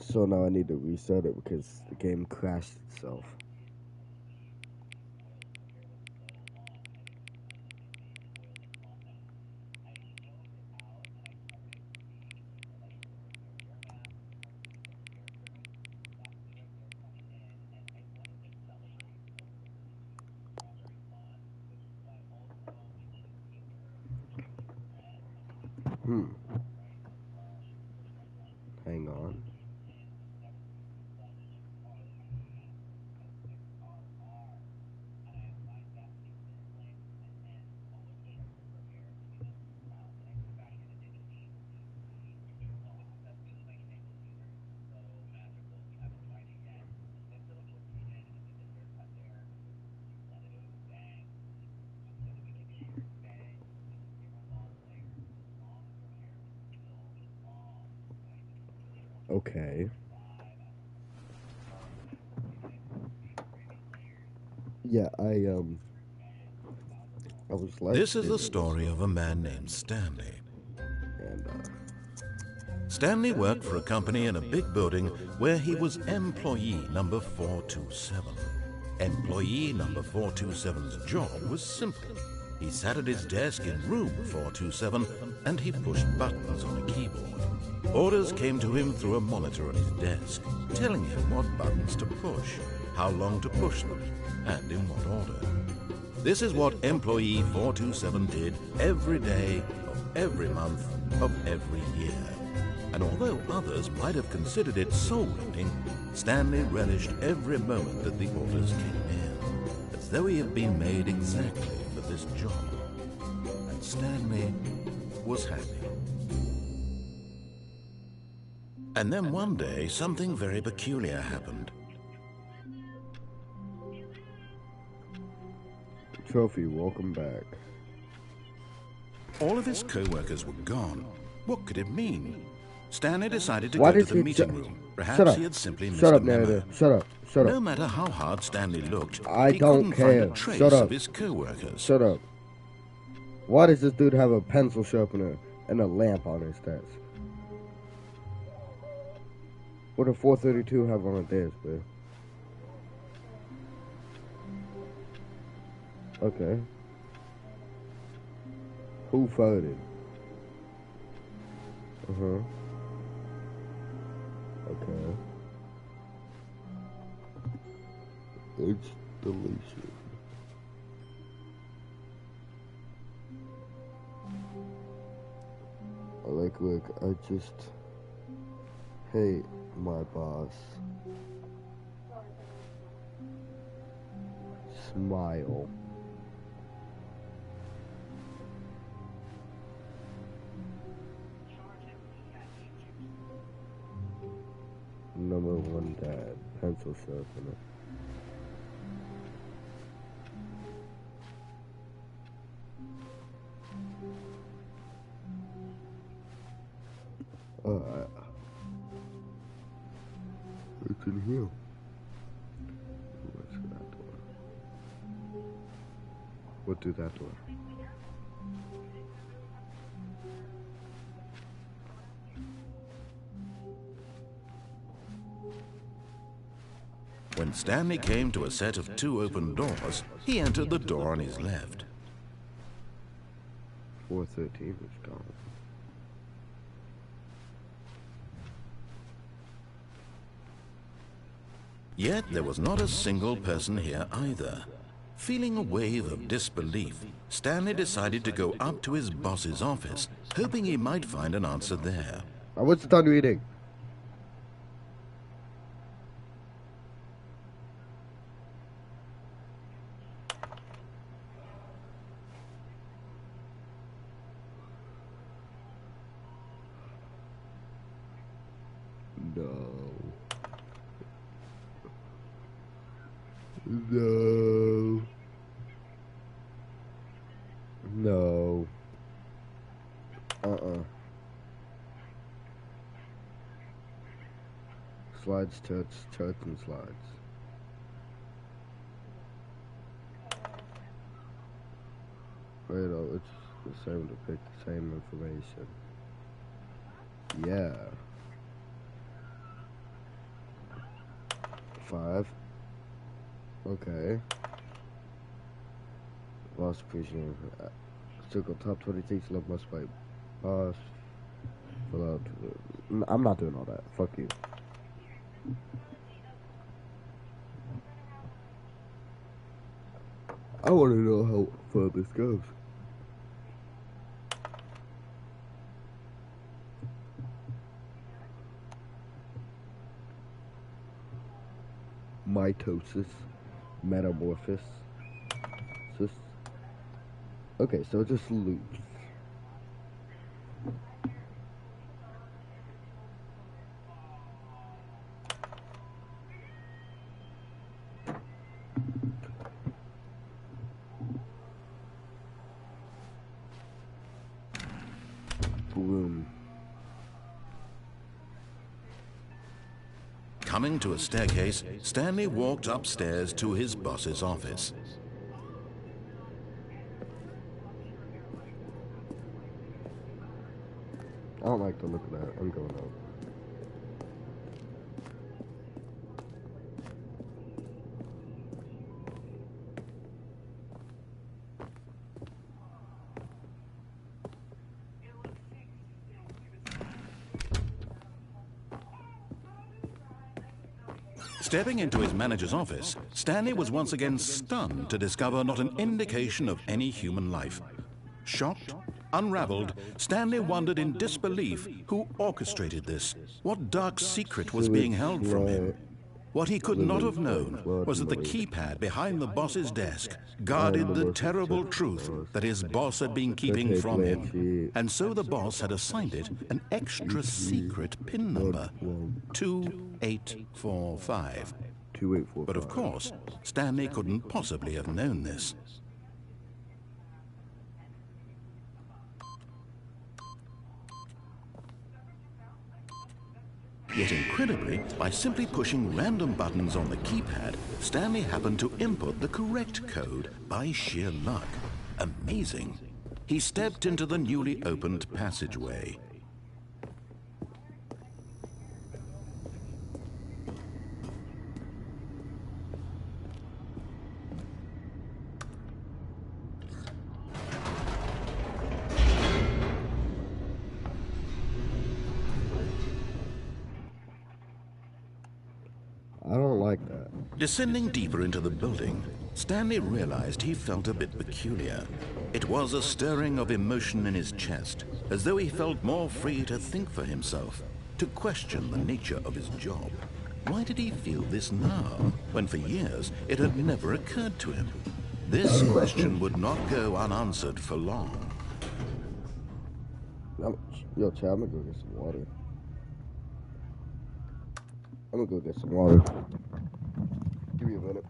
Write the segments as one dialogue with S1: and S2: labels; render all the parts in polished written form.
S1: So now I need to reset it because the game crashed itself. Hmm. Hang on. Okay. Yeah, I was live
S2: This is the
S1: streaming this
S2: story of a man named Stanley.
S1: and
S2: Stanley worked for a company in a big building where he was employee number 427. Employee number 427's job was simple. He sat at his desk in room 427 and he pushed buttons on a keyboard. Orders came to him through a monitor on his desk, telling him what buttons to push, how long to push them, and in what order. This is what employee 427 did every day of every month of every year. And although others might have considered it soul-eating, Stanley relished every moment that the orders came in, as though he had been made exactly for this job. And Stanley was happy. And then one day, something very peculiar happened.
S1: Trophy, welcome back.
S2: All of his co-workers were gone. What could it mean? Stanley decided to
S1: Why
S2: go to
S1: did
S2: the
S1: he
S2: meeting
S1: ju-
S2: room.
S1: Shut
S2: Perhaps
S1: up.
S2: he had simply missed
S1: Shut
S2: a
S1: up,
S2: memo.
S1: narrator. Shut up. Shut
S2: No
S1: up.
S2: matter how hard Stanley looked,
S1: I
S2: he
S1: don't
S2: couldn't find
S1: care.
S2: a trace
S1: Shut up.
S2: of his co-workers.
S1: Shut up. Why does this dude have a pencil sharpener and a lamp on his desk? What does 432 have on theirs, man? Okay. Who farted? Uh-huh. Okay. It's delicious. Look, I just hate my boss. Smile. Number one dad, pencil sharpener. It's in here. What's that door? What do that door?
S2: When Stanley came to a set of 2 open doors, he entered the door on his left.
S1: 413 was gone.
S2: Yet there was not a single person here either. Feeling a wave of disbelief, Stanley decided to go up to his boss's office, hoping he might find an answer there.
S1: I was done reading. No. No. No. Slides, touch, and slides. Wait, oh, it's the same to pick the same information. Yeah. 5. Okay. Boss appreciation. Circle top 26 love must fight. Boss. Fill out. I'm not doing all that. Fuck you. I want to know how far this goes. Mitosis. Metamorphosis. Okay, so it just loops. Boom.
S2: Coming to a staircase, Stanley walked upstairs to his boss's office.
S1: I don't like the look of that. I'm going up.
S2: Stepping into his manager's office, Stanley was once again stunned to discover not an indication of any human life. Shocked, unraveled, Stanley wondered in disbelief who orchestrated this. What dark secret was being held from him? What he could not have known was that the keypad behind the boss's desk guarded the terrible truth that his boss had been keeping from him. And so the boss had assigned it an extra secret PIN number, 2845.
S1: 2845.
S2: But of course, Stanley couldn't possibly have known this. Yet incredibly, by simply pushing random buttons on the keypad, Stanley happened to input the correct code by sheer luck. Amazing. He stepped into the newly opened passageway.
S1: I don't like that.
S2: Descending deeper into the building, Stanley realized he felt a bit peculiar. It was a stirring of emotion in his chest, as though he felt more free to think for himself, to question the nature of his job. Why did he feel this now, when for years it had never occurred to him? This question would not go unanswered for long.
S1: Yo, Chad, I'm gonna go get some water. I'm gonna go get some water. Give me a minute.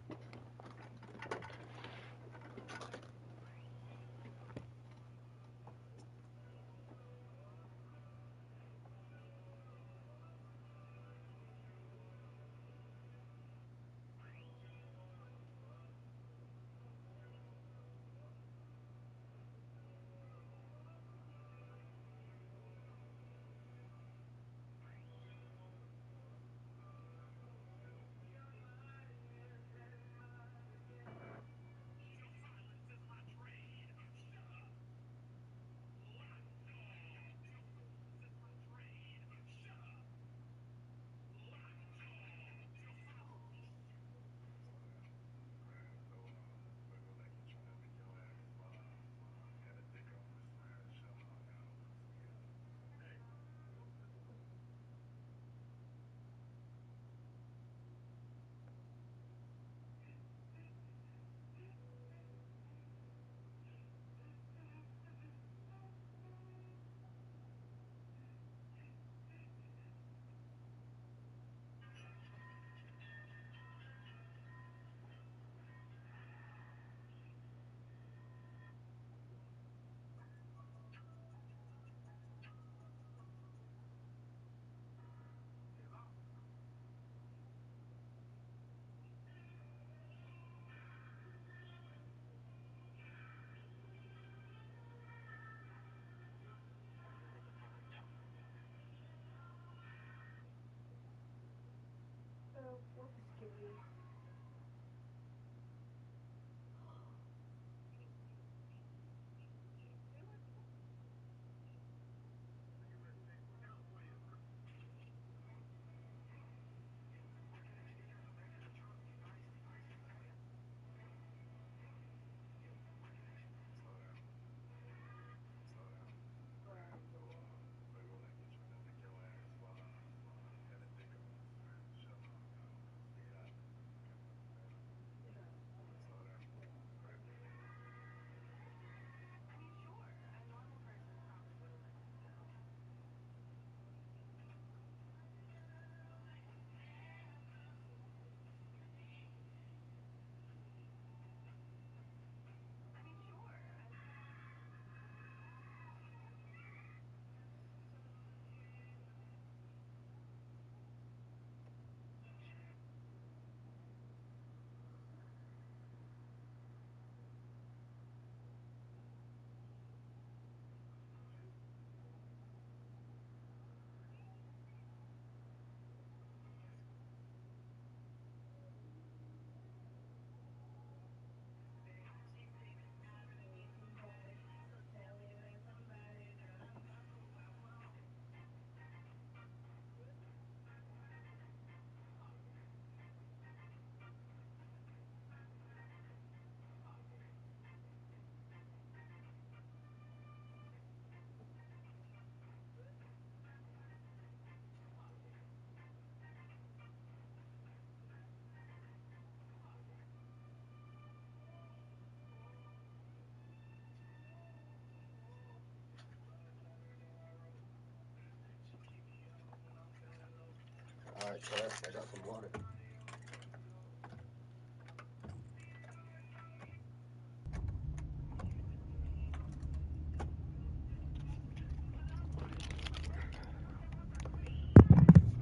S1: Alright, chat, I got some water.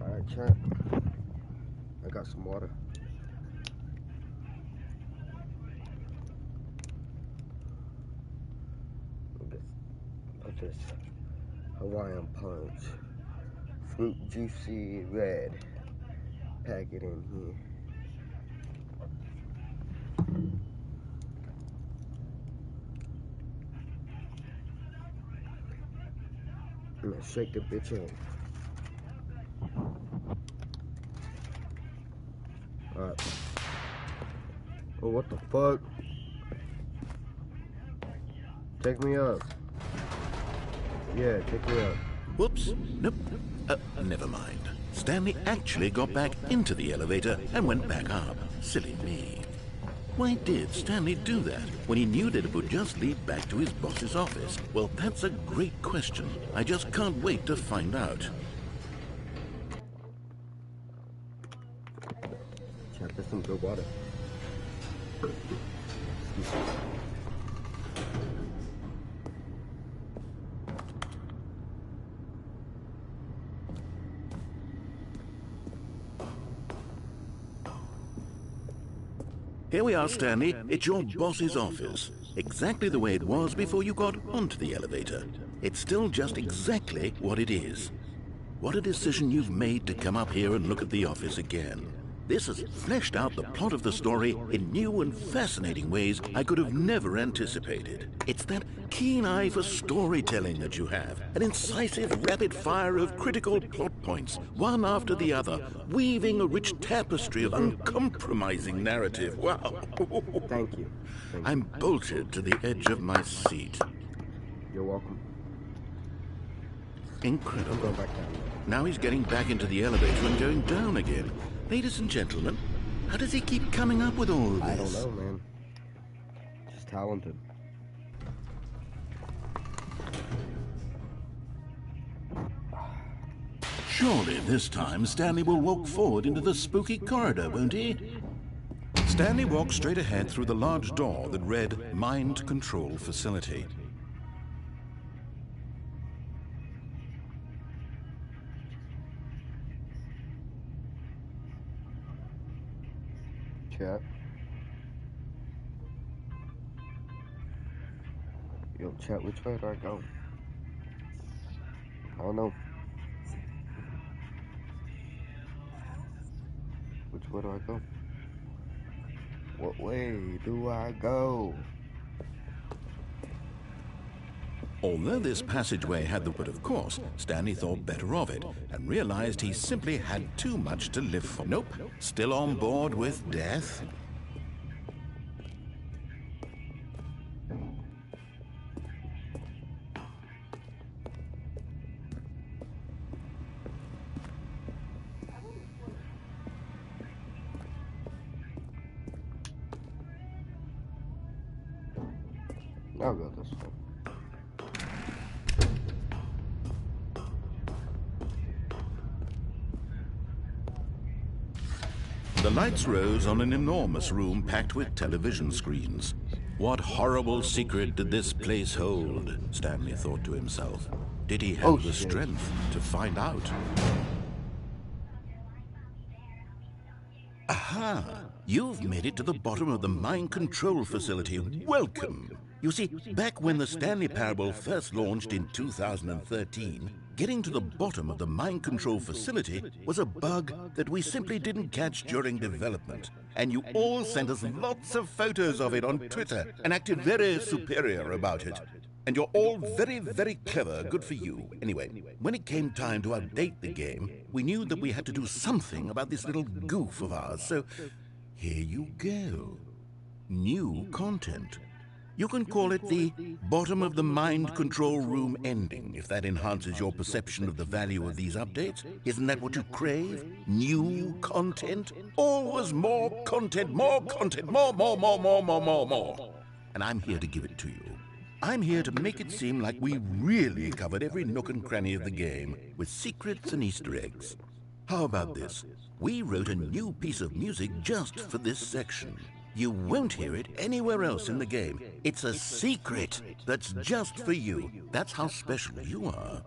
S1: Alright, chat, I got some water. Put this Hawaiian Punch fruit juicy red packet in here. I'm gonna shake the bitch in. Alright. Oh, what the fuck? Take me up. Yeah, take me up.
S2: Whoops. Nope. Never mind. Stanley actually got back into the elevator and went back up. Silly me. Why did Stanley do that when he knew that it would just lead back to his boss's office? Well, that's a great question. I just can't wait to find out.
S1: Chat, there's some good water.
S2: Here we are, Stanley. It's your boss's office. Exactly the way it was before you got onto the elevator. It's still just exactly what it is. What a decision you've made to come up here and look at the office again. This has fleshed out the plot of the story in new and fascinating ways I could have never anticipated. It's that keen eye for storytelling that you have, an incisive rapid fire of critical plot points, one after the other, weaving a rich tapestry of uncompromising narrative. Wow.
S1: Thank you.
S2: I'm bolted to the edge of my seat.
S1: You're welcome.
S2: Incredible.
S1: I'm going back down.
S2: Now he's getting back into the elevator and going down again. Ladies and gentlemen, how does he keep coming up with all this?
S1: I don't know, man. Just talented.
S2: Surely this time Stanley will walk forward into the spooky corridor, won't he? Stanley walked straight ahead through the large door that read Mind Control Facility.
S1: Chat. Yo, chat, which way do I go? I don't know. Which Where do I go? What way do I go?
S2: Although this passageway had the wood, of course, Stanley thought better of it and realized he simply had too much to live for. Nope, still on board with death.
S1: I'll go this way.
S2: The lights rose on an enormous room packed with television screens. What horrible secret did this place hold? Stanley thought to himself. Did he have the strength to find out? Aha! You've made it to the bottom of the mind control facility. Welcome! You see, back when the Stanley Parable first launched in 2013, getting to the bottom of the mind control facility was a bug that we simply didn't catch during development. And you all sent us lots of photos of it on Twitter and acted very superior about it. And you're all very, very clever. Good for you. Anyway, when it came time to update the game, we knew that we had to do something about this little goof of ours. So here you go. New content. You can call it the bottom of the mind control room ending, if that enhances your perception of the value of these updates. Isn't that what you crave? New content? Always more content, more content, more. And I'm here to give it to you. I'm here to make it seem like we really covered every nook and cranny of the game, with secrets and Easter eggs. How about this? We wrote a new piece of music just for this section. You won't hear it anywhere else in the game. It's a secret that's just for you. That's how special you are.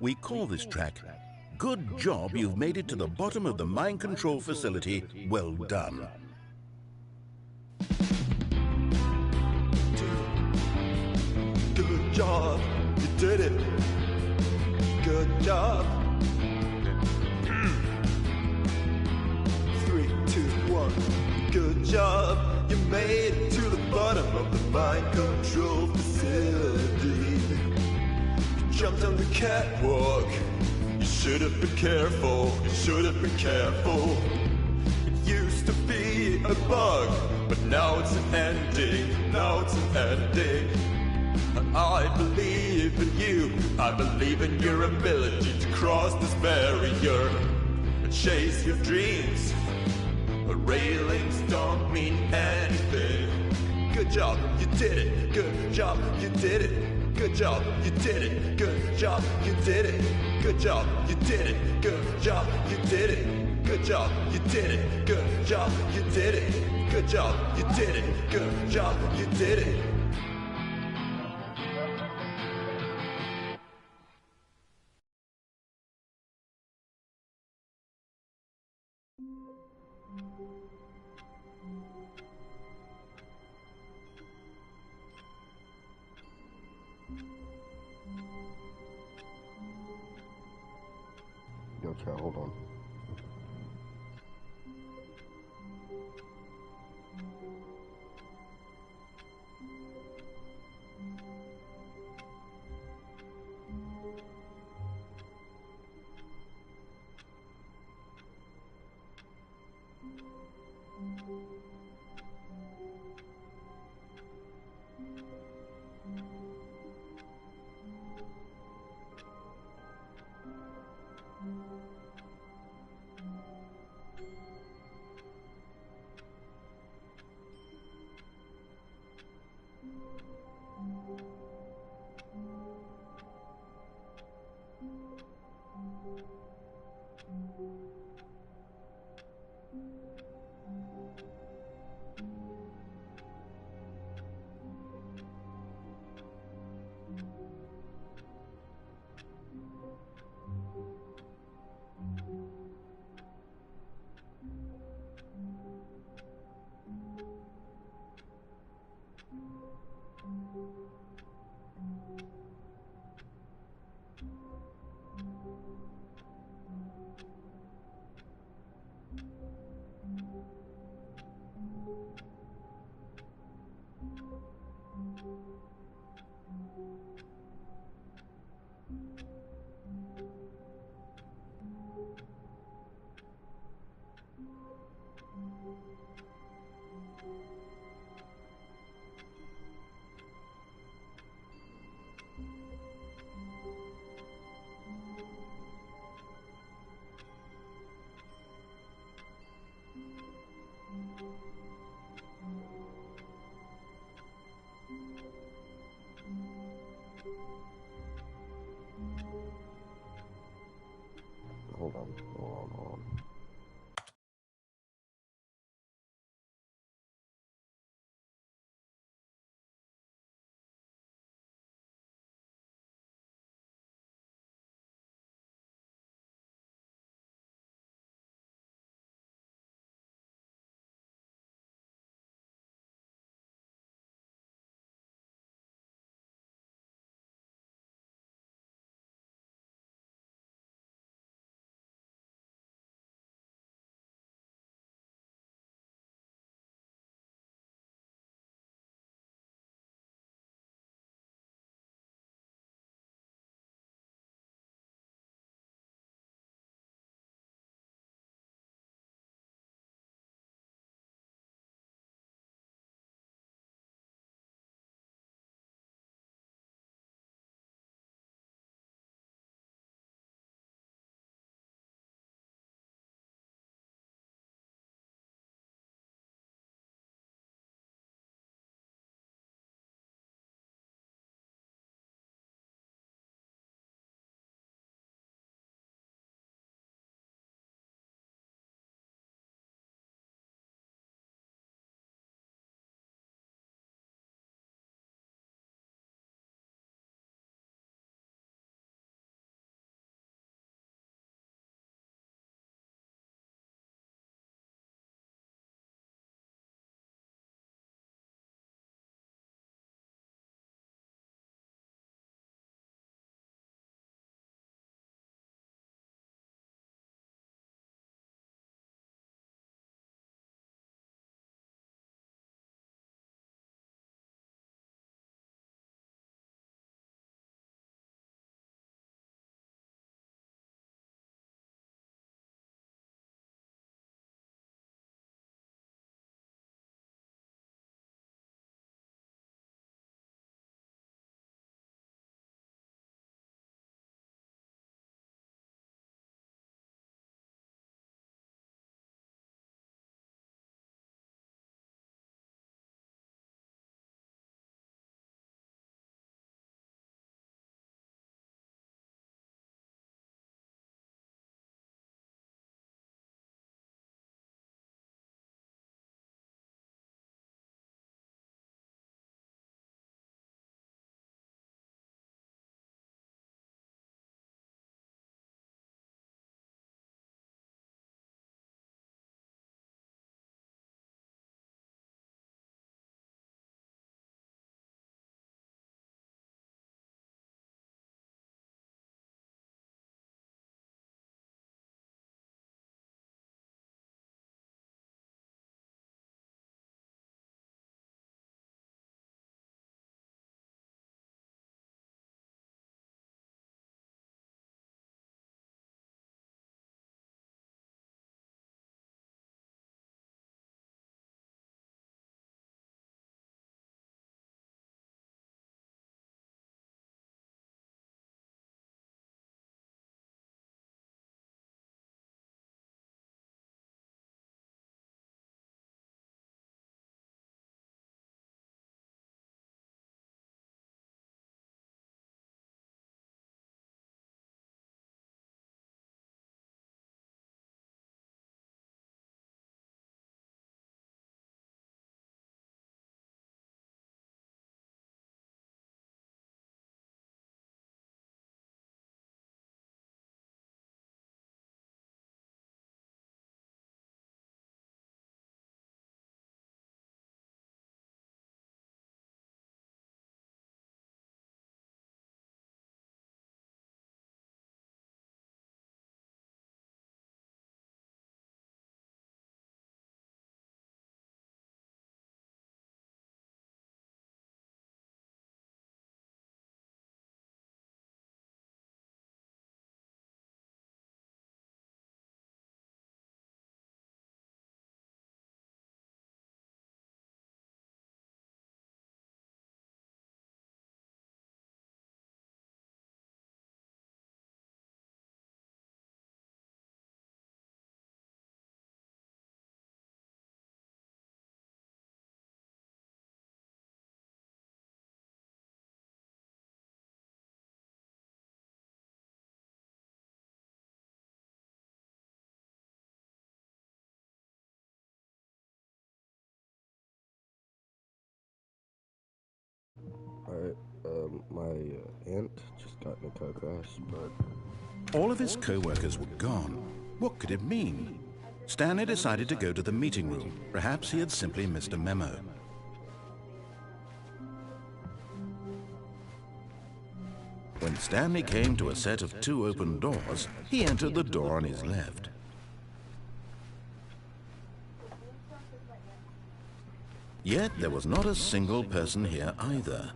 S2: We call this track, Good Job You've Made It to the Bottom of the Mind Control Facility. Well done.
S3: Good job, you did it. Good job. 3, 2, 1. Good job, you made it to the bottom of the mind control facility. You jumped on the catwalk. You should have been careful. You should have been careful. It used to be a bug, but now it's an ending. Now it's an ending. I believe in you. I believe in your ability to cross this barrier and chase your dreams. Railings don't mean anything. Good job, you did it. Good job, you did it. Good job, you did it. Good job, you did it. Good job, you did it. Good job, you did it. Good job, you did it. Good job, you did it. Good job, you did it. Good job, you did it.
S1: Yo, chat, hold on. Hold on. my aunt just got in a car crash, but...
S2: All of his co-workers were gone. What could it mean? Stanley decided to go to the meeting room. Perhaps he had simply missed a memo. When Stanley came to a set of 2 open doors, he entered the door on his left. Yet there was not a single person here either.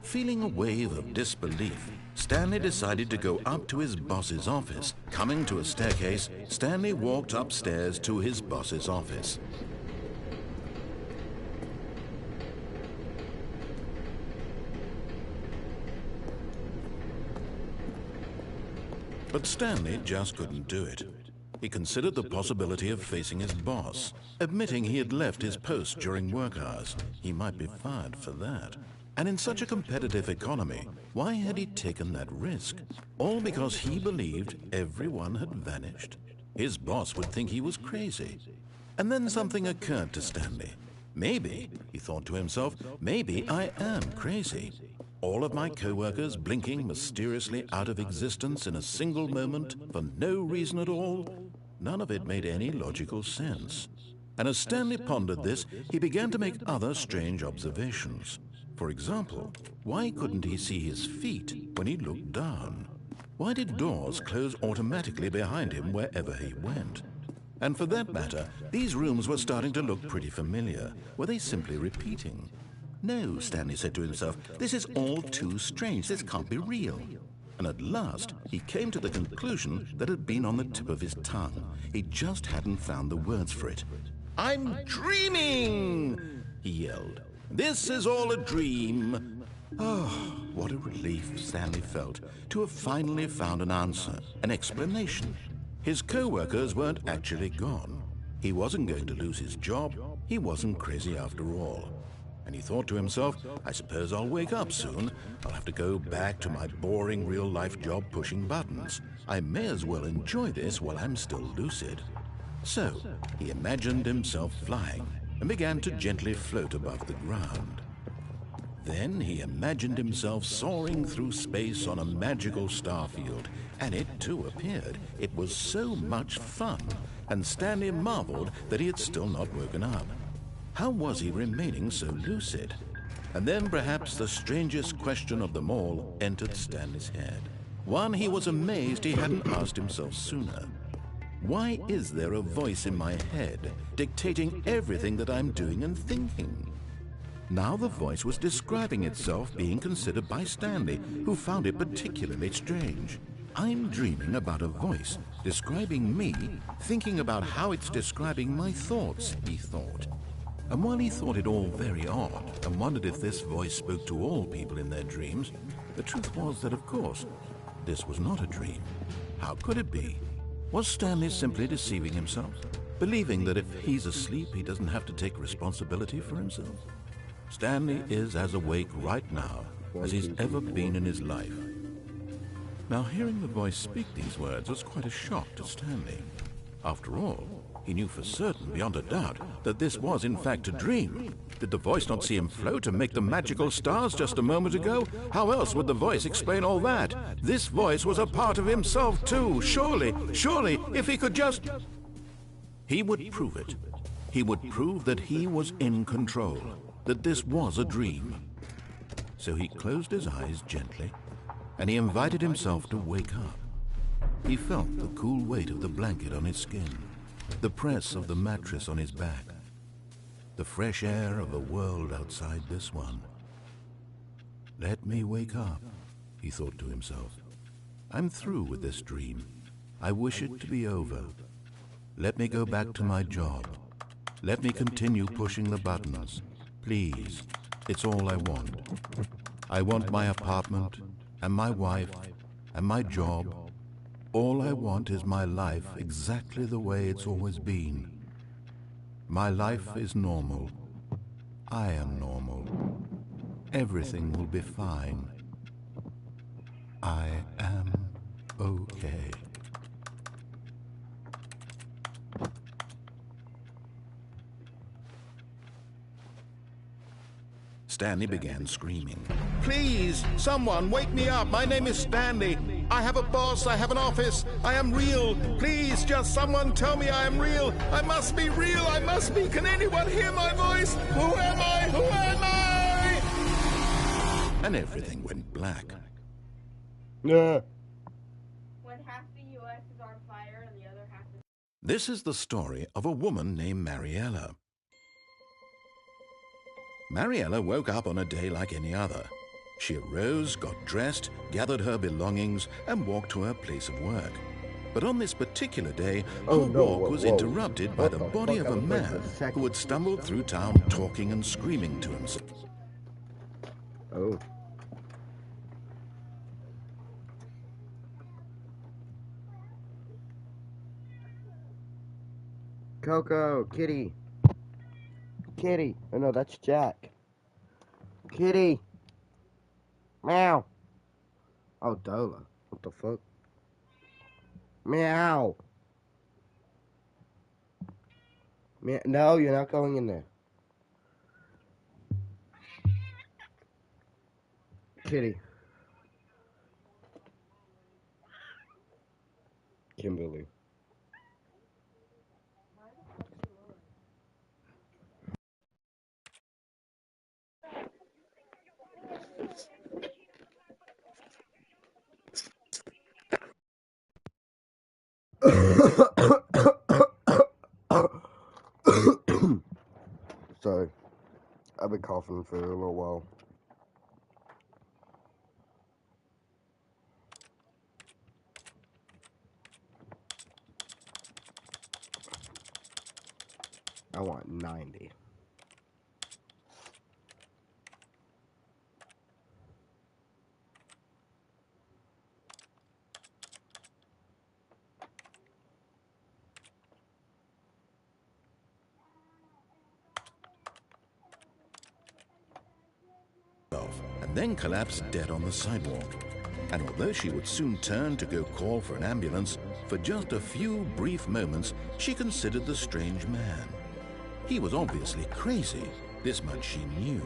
S2: Feeling a wave of disbelief, Stanley decided to go up to his boss's office. Coming to a staircase, Stanley walked upstairs to his boss's office. But Stanley just couldn't do it. He considered the possibility of facing his boss, admitting he had left his post during work hours. He might be fired for that. And in such a competitive economy, why had he taken that risk? All because he believed everyone had vanished. His boss would think he was crazy. And then something occurred to Stanley. Maybe, he thought to himself, maybe I am crazy. All of my co-workers blinking mysteriously out of existence in a single moment for no reason at all. None of it made any logical sense. And as Stanley pondered this, he began to make other strange observations. For example, why couldn't he see his feet when he looked down? Why did doors close automatically behind him wherever he went? And for that matter, these rooms were starting to look pretty familiar. Were they simply repeating? No, Stanley said to himself, this is all too strange. This can't be real. And at last, he came to the conclusion that had been on the tip of his tongue. He just hadn't found the words for it. "I'm dreaming!" he yelled. "This is all a dream." Oh, what a relief Stanley felt to have finally found an answer, an explanation. His co-workers weren't actually gone. He wasn't going to lose his job. He wasn't crazy after all. And he thought to himself, I suppose I'll wake up soon. I'll have to go back to my boring real-life job pushing buttons. I may as well enjoy this while I'm still lucid. So, he imagined himself flying and began to gently float above the ground. Then he imagined himself soaring through space on a magical starfield, and it too appeared. It was so much fun, and Stanley marveled that he had still not woken up. How was he remaining so lucid? And then perhaps the strangest question of them all entered Stanley's head. One he was amazed he hadn't asked himself sooner. Why is there a voice in my head dictating everything that I'm doing and thinking? Now the voice was describing itself being considered by Stanley, who found it particularly strange. I'm dreaming about a voice describing me, thinking about how it's describing my thoughts, he thought. And while he thought it all very odd and wondered if this voice spoke to all people in their dreams, the truth was that, of course, this was not a dream. How could it be? Was Stanley simply deceiving himself, believing that if he's asleep, he doesn't have to take responsibility for himself? Stanley is as awake right now as he's ever been in his life. Now, hearing the voice speak these words was quite a shock to Stanley. After all, he knew for certain, beyond a doubt, that this was in fact a dream. Did the voice not see him float and make the magical stars just a moment ago? How else would the voice explain all that? This voice was a part of himself too. Surely, if he could just... He would prove it. He would prove that he was in control, that this was a dream. So he closed his eyes gently, and he invited himself to wake up. He felt the cool weight of the blanket on his skin, the press of the mattress on his back, the fresh air of a world outside this one. Let me wake up, he thought to himself. I'm through with this dream. I wish it to be over. Let me go back to my job. Let me continue pushing the buttons. Please, it's all I want. I want my apartment, and my wife, and my job. All I want is my life exactly the way it's always been. My life is normal. I am normal. Everything will be fine. I am okay. Stanley began screaming.
S4: Please, someone, wake me up. My name is Stanley. I have a boss. I have an office. I am real. Please, just someone tell me I am real. I must be real. I must be. Can anyone hear my voice? Who am I? Who am I?
S2: And everything went black.
S1: Yeah.
S5: When half the U.S. is on fire and the other half is...
S2: This is the story of a woman named Mariella. Mariella woke up on a day like any other. She arose, got dressed, gathered her belongings, and walked to her place of work. But on this particular day, her walk was interrupted by the body of a man who had stumbled through town talking and screaming to himself.
S1: Oh. Coco, Kitty. Kitty. Oh no, that's Jack. Kitty. Meow. Oh, Dola. What the fuck? Meow. Meow. No, you're not going in there. Kitty. Kimberly. Sorry. I've been coughing for a little while. I want 90.
S2: And then collapsed dead on the sidewalk. And although she would soon turn to go call for an ambulance, for just a few brief moments, she considered the strange man. He was obviously crazy. This much she knew.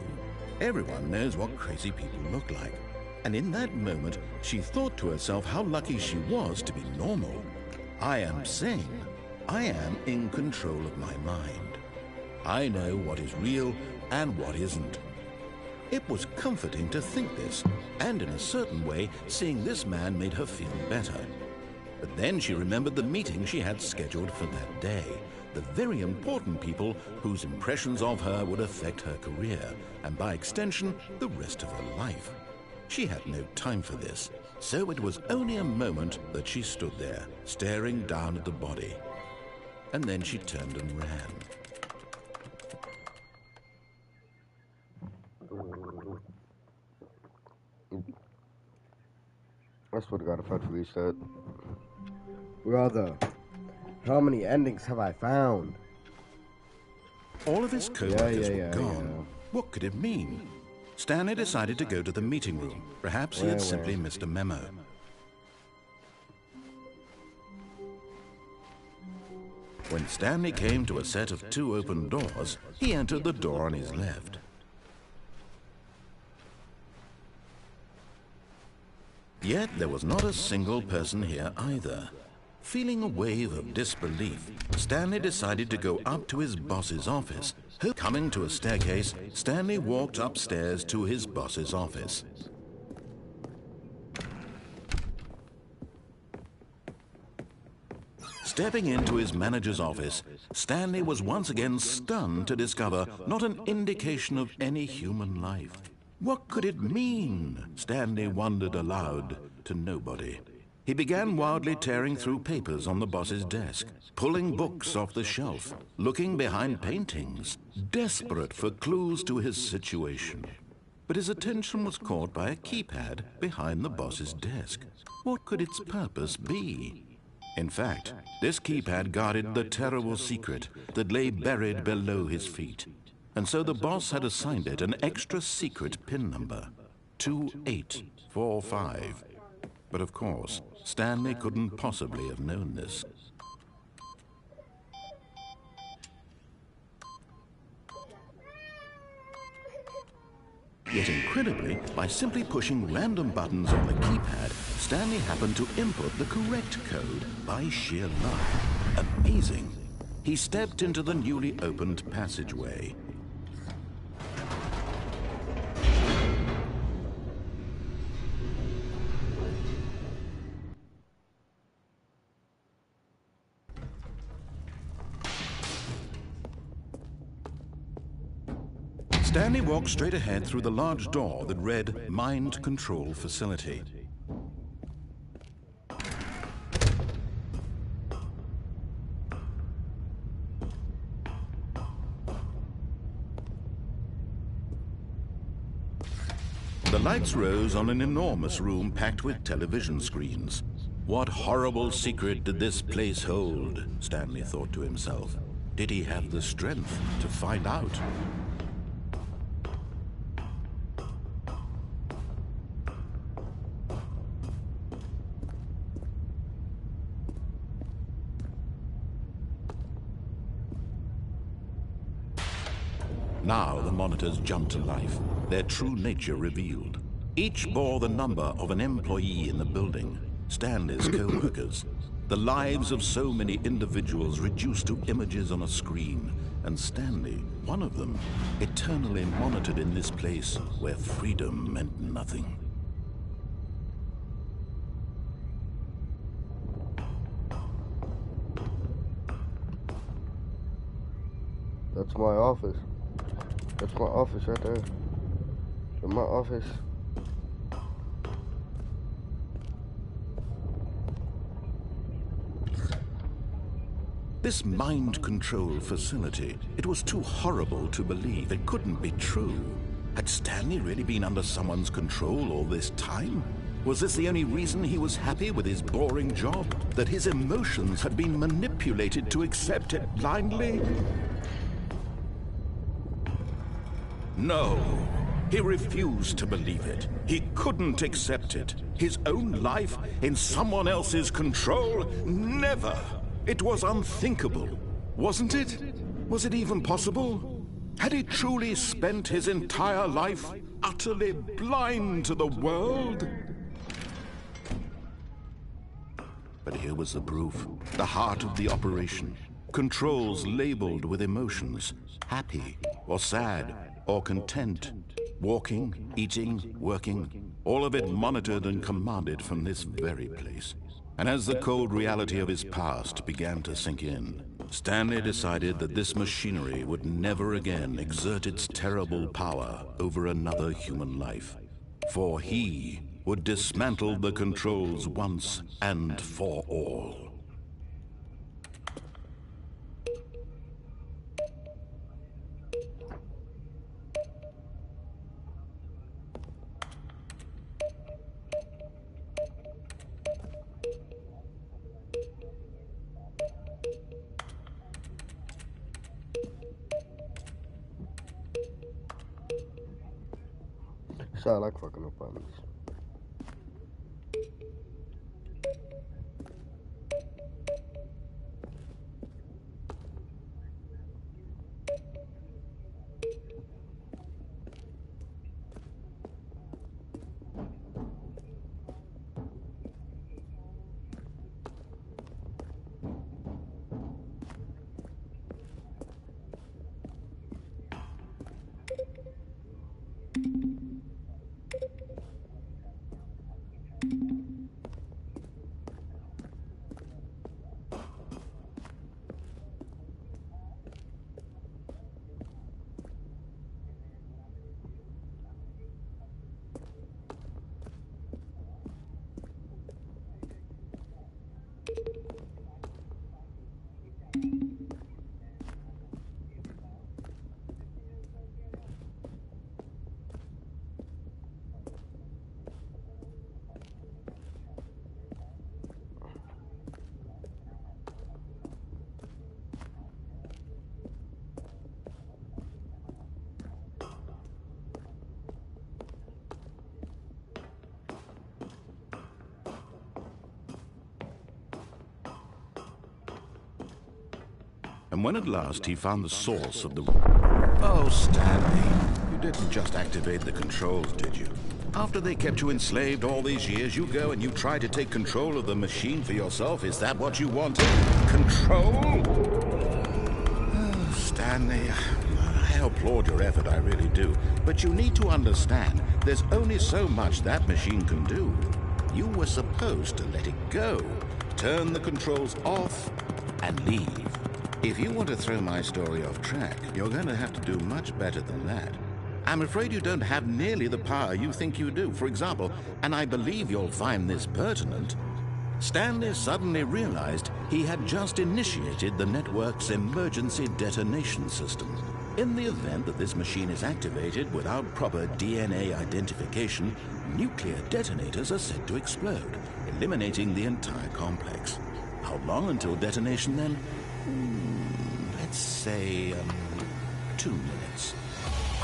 S2: Everyone knows what crazy people look like. And in that moment, she thought to herself how lucky she was to be normal. I am sane. I am in control of my mind. I know what is real and what isn't. It was comforting to think this, and in a certain way, seeing this man made her feel better. But then she remembered the meeting she had scheduled for that day, the very important people whose impressions of her would affect her career, and by extension, the rest of her life. She had no time for this, so it was only a moment that she stood there, staring down at the body. And then she turned and ran.
S1: I swear to God, if I release that. Brother, how many endings have I found?
S2: All of his co-workers were gone.
S1: Yeah.
S2: What could it mean? Stanley decided to go to the meeting room. Perhaps he had simply missed a memo. When Stanley came to a set of 2 open doors, he entered the door on his left. Yet there was not a single person here either. Feeling a wave of disbelief, Stanley decided to go up to his boss's office. Coming to a staircase, Stanley walked upstairs to his boss's office. Stepping into his manager's office, Stanley was once again stunned to discover not an indication of any human life. What could it mean? Stanley wondered aloud to nobody. He began wildly tearing through papers on the boss's desk, pulling books off the shelf, looking behind paintings, desperate for clues to his situation. But his attention was caught by a keypad behind the boss's desk. What could its purpose be? In fact, this keypad guarded the terrible secret that lay buried below his feet. And so the boss had assigned it an extra secret PIN number, 2845. But of course, Stanley couldn't possibly have known this. Yet incredibly, by simply pushing random buttons on the keypad, Stanley happened to input the correct code by sheer luck. Amazing. He stepped into the newly opened passageway. Stanley walked straight ahead through the large door that read Mind Control Facility. The lights rose on an enormous room packed with television screens. What horrible secret did this place hold? Stanley thought to himself. Did he have the strength to find out? Now the monitors jumped to life, their true nature revealed. Each bore the number of an employee in the building, Stanley's co-workers. The lives of so many individuals reduced to images on a screen, and Stanley, one of them, eternally monitored in this place where freedom meant nothing.
S1: That's my office. That's my office right there. In my office.
S2: This mind control facility, it was too horrible to believe. It couldn't be true. Had Stanley really been under someone's control all this time? Was this the only reason he was happy with his boring job? That his emotions had been manipulated to accept it blindly? No, he refused to believe it. He couldn't accept it. His own life in someone else's control? Never. It was unthinkable, wasn't it? Was it even possible? Had he truly spent his entire life utterly blind to the world? But here was the proof, the heart of the operation. Controls labeled with emotions, happy or sad or content, walking, eating, working, all of it monitored and commanded from this very place. And as the cold reality of his past began to sink in, Stanley decided that this machinery would never again exert its terrible power over another human life. For he would dismantle the controls once and for all.
S1: So I like fucking up on this.
S2: And when at last he found the source of the... Oh, Stanley, you didn't just activate the controls, did you? After they kept you enslaved all these years, you go and you try to take control of the machine for yourself? Is that what you wanted? Control? Oh, Stanley, I applaud your effort, I really do. But you need to understand, there's only so much that machine can do. You were supposed to let it go, turn the controls off, and leave. If you want to throw my story off track, you're going to have to do much better than that. I'm afraid you don't have nearly the power you think you do. For example, and I believe you'll find this pertinent, Stanley suddenly realized he had just initiated the network's emergency detonation system. In the event that this machine is activated without proper DNA identification, nuclear detonators are said to explode, eliminating the entire complex. How long until detonation then? Let's say 2 minutes.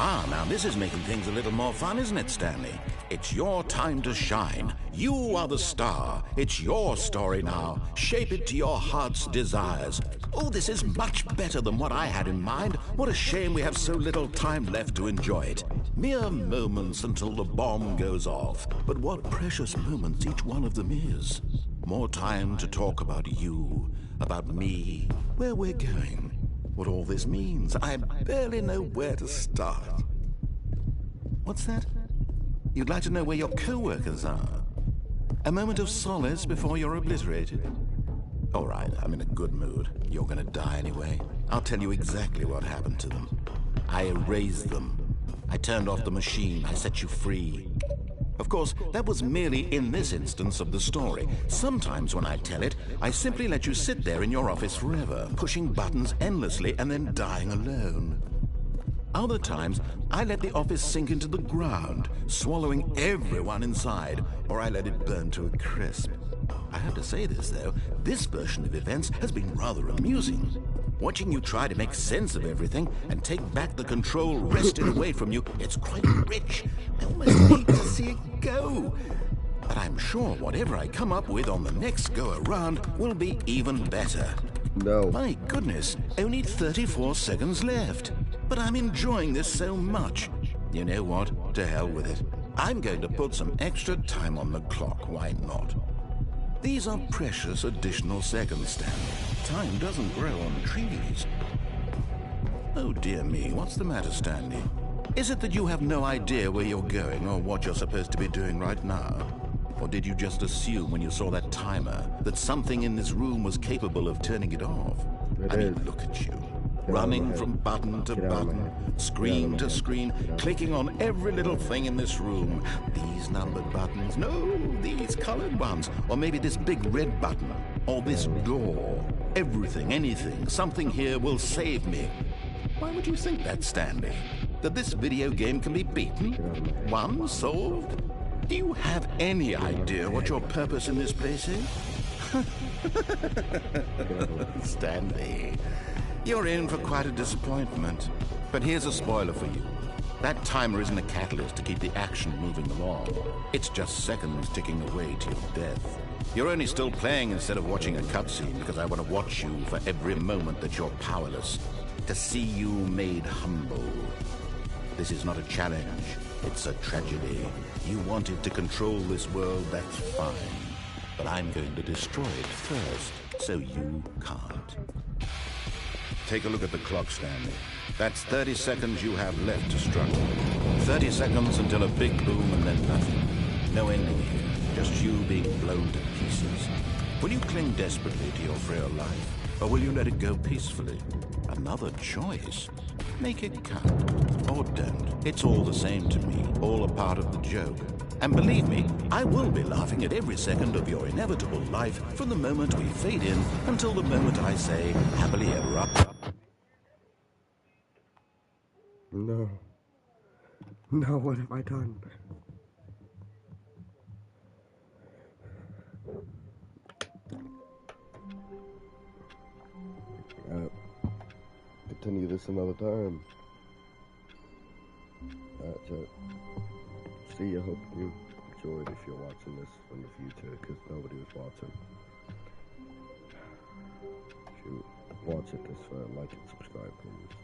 S2: Ah, now this is making things a little more fun, isn't it, Stanley? It's your time to shine. You are the star. It's your story now. Shape it to your heart's desires. Oh, this is much better than what I had in mind. What a shame we have so little time left to enjoy it. Mere moments until the bomb goes off. But what precious moments each one of them is. More time to talk about you, about me, where we're going, what all this means. I barely know where to start. What's that? You'd like to know where your co-workers are? A moment of solace before you're obliterated? All right, I'm in a good mood. You're gonna die anyway. I'll tell you exactly what happened to them. I erased them. I turned off the machine. I set you free. Of course, that was merely in this instance of the story. Sometimes when I tell it, I simply let you sit there in your office forever, pushing buttons endlessly and then dying alone. Other times, I let the office sink into the ground, swallowing everyone inside, or I let it burn to a crisp. I have to say this, though, this version of events has been rather amusing. Watching you try to make sense of everything and take back the control wrested away from you, it's quite rich. I almost hate to see it go. But I'm sure whatever I come up with on the next go-around will be even better.
S1: No.
S2: My goodness, only 34 seconds left. But I'm enjoying this so much. You know what? To hell with it. I'm going to put some extra time on the clock. Why not? These are precious additional seconds, Stanley. Time doesn't grow on trees. Oh dear me, what's the matter, Stanley? Is it that you have no idea where you're going or what you're supposed to be doing right now? Or did you just assume when you saw that timer that something in this room was capable of turning it off? I mean, look at you. Running from button to button, screen to screen, clicking on every little thing in this room. These numbered buttons, no, these colored ones. Or maybe this big red button, or this door. Everything, anything, something here will save me. Why would you think that, Stanley? That this video game can be beaten? Won? Solved? Do you have any idea what your purpose in this place is? Stanley, you're in for quite a disappointment. But here's a spoiler for you. That timer isn't a catalyst to keep the action moving along. It's just seconds ticking away to your death. You're only still playing instead of watching a cutscene because I want to watch you for every moment that you're powerless. To see you made humble. This is not a challenge. It's a tragedy. You wanted to control this world, that's fine. But I'm going to destroy it first, so you can't. Take a look at the clock, Stanley. That's 30 seconds you have left to struggle. 30 seconds until a big boom and then nothing. No ending here, just you being blown to pieces. Will you cling desperately to your frail life, or will you let it go peacefully? Another choice. Make it count, or don't. It's all the same to me, all a part of the joke. And believe me, I will be laughing at every second of your inevitable life from the moment we fade in until the moment I say, happily ever after.
S1: No. No, what have I done? Continue this another time. That's it. See, I hope you enjoyed if you're watching this in the future, because nobody was watching. If you watch it this far, like and subscribe, please.